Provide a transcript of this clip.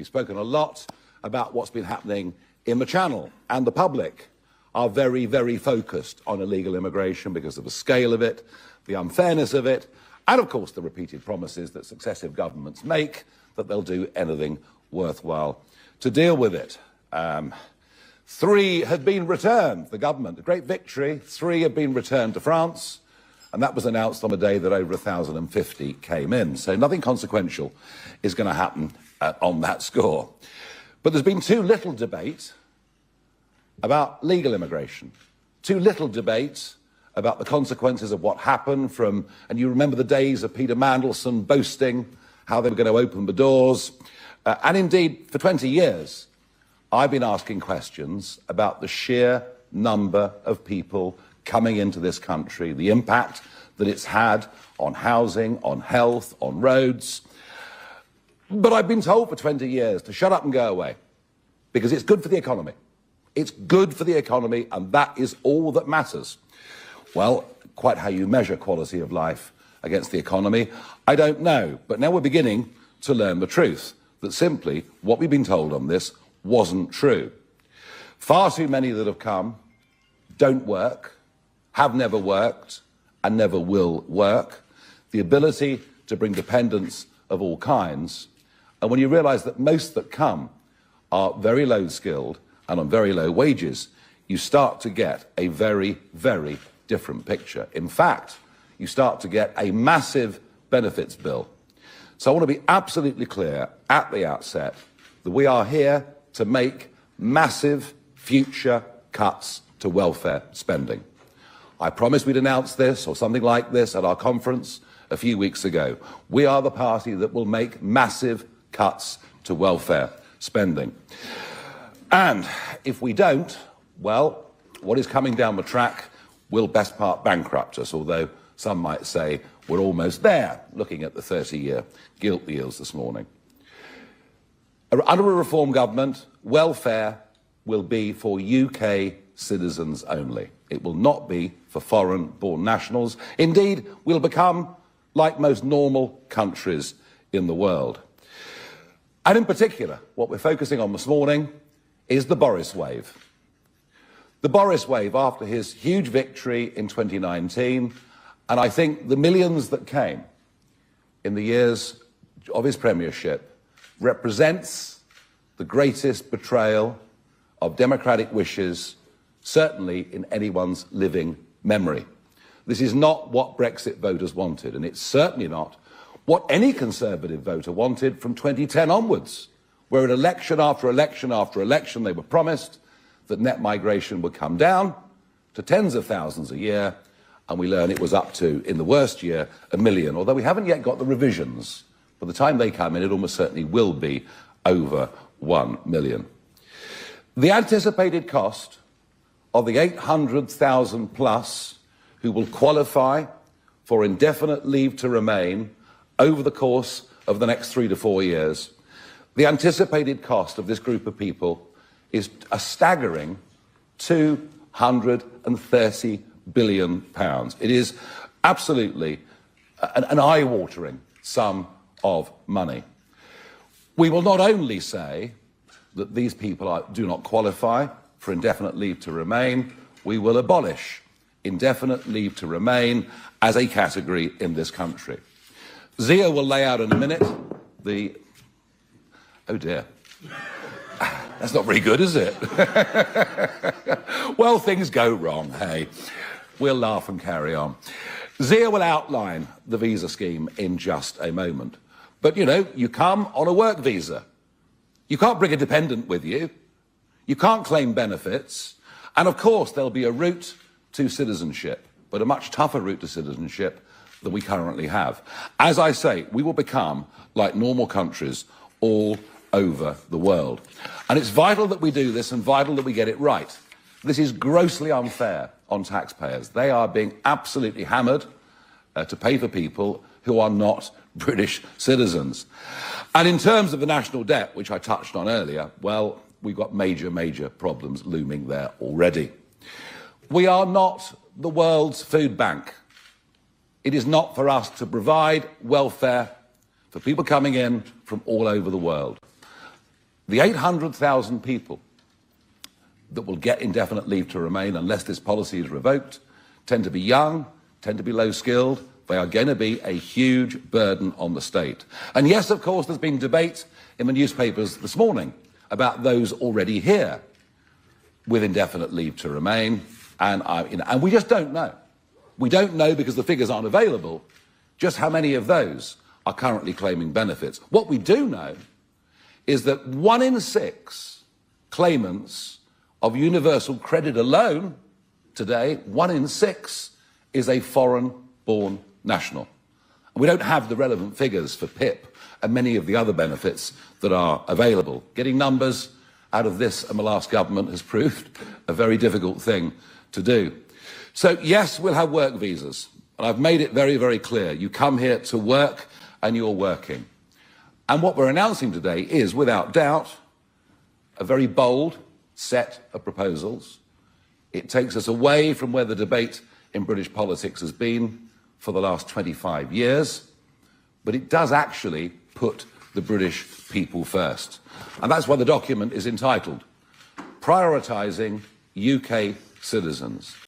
We've spoken a lot about what's been happening in the Channel, and the public are very, very focused on illegal immigration because of the scale of it, the unfairness of it, and of course the repeated promises that successive governments make that they'll do anything worthwhile to deal with it. 3 have been returned, the government, a great victory. 3 have been returned to France, and that was announced on the day that over 1,050 came in. So nothing consequential is going to happen on that score. But there's been too little debate about legal immigration, too little debate about the consequences of what happened from, and you remember the days of Peter Mandelson boasting how they were going to open the doors. And indeed, for 20 years, I've been asking questions about the sheer number of people coming into this country, the impact that it's had on housing, on health, on roads. But I've been told for 20 years to shut up and go away, because it's good for the economy. It's good for the economy, and that is all that matters. Well, quite how you measure quality of life against the economy, I don't know. But now we're beginning to learn the truth, that simply what we've been told on this wasn't true. Far too many that have come don't work, have never worked, and never will work. The ability to bring dependents of all kinds. And when you realise that most that come are very low skilled and on very low wages, you start to get a very, very different picture. In fact, you start to get a massive benefits bill. So I want to be absolutely clear at the outset that we are here to make massive future cuts to welfare spending. I promised we'd announce this or something like this at our conference a few weeks ago. We are the party that will make massive cuts to welfare spending. And if we don't, well, what is coming down the track will best part bankrupt us, although some might say we're almost there, looking at the 30-year gilt yields this morning. Under a reform government, welfare will be for UK citizens only. It will not be for foreign-born nationals. Indeed, we'll become like most normal countries in the world. And in particular, what we're focusing on this morning is the Boris wave. The Boris wave after his huge victory in 2019, and I think the millions that came in the years of his premiership represents the greatest betrayal of democratic wishes, certainly in anyone's living memory. This is not what Brexit voters wanted, and it's certainly not what any Conservative voter wanted from 2010 onwards, where at election after election after election they were promised that net migration would come down to tens of thousands a year, and we learn it was up to, in the worst year, 1 million, although we haven't yet got the revisions. By the time they come in, it almost certainly will be over 1 million. The anticipated cost of the 800,000 plus who will qualify for indefinite leave to remain over the course of the next 3 to 4 years, the anticipated cost of this group of people is a staggering £230 billion. It is absolutely an eye-watering sum of money. We will not only say that these people do not qualify for indefinite leave to remain, we will abolish indefinite leave to remain as a category in this country. Zia will lay out in a minute the... Oh dear. That's not very good, is it? Well, things go wrong, hey. We'll laugh and carry on. Zia will outline the visa scheme in just a moment. But, you know, you come on a work visa. You can't bring a dependent with you. You can't claim benefits. And, of course, there'll be a route to citizenship, but a much tougher route to citizenship than we currently have. As I say, we will become like normal countries all over the world. And it's vital that we do this and vital that we get it right. This is grossly unfair on taxpayers. They are being absolutely hammered to pay for people who are not British citizens. And in terms of the national debt, which I touched on earlier, well, we've got major, major problems looming there already. We are not the world's food bank. It is not for us to provide welfare for people coming in from all over the world. The 800,000 people that will get indefinite leave to remain unless this policy is revoked tend to be young, tend to be low-skilled. They are going to be a huge burden on the state. And yes, of course, there's been debate in the newspapers this morning about those already here with indefinite leave to remain. And we just don't know. We don't know, because the figures aren't available, just how many of those are currently claiming benefits. What we do know is that 1 in 6 claimants of universal credit alone today, 1 in 6 is a foreign-born national. And we don't have the relevant figures for PIP and many of the other benefits that are available. Getting numbers out of this and the last government has proved a very difficult thing to do. So yes, we'll have work visas. And I've made it very, very clear. You come here to work and you're working. And what we're announcing today is, without doubt, a very bold set of proposals. It takes us away from where the debate in British politics has been for the last 25 years, but it does actually put the British people first. And that's why the document is entitled Prioritising UK Citizens.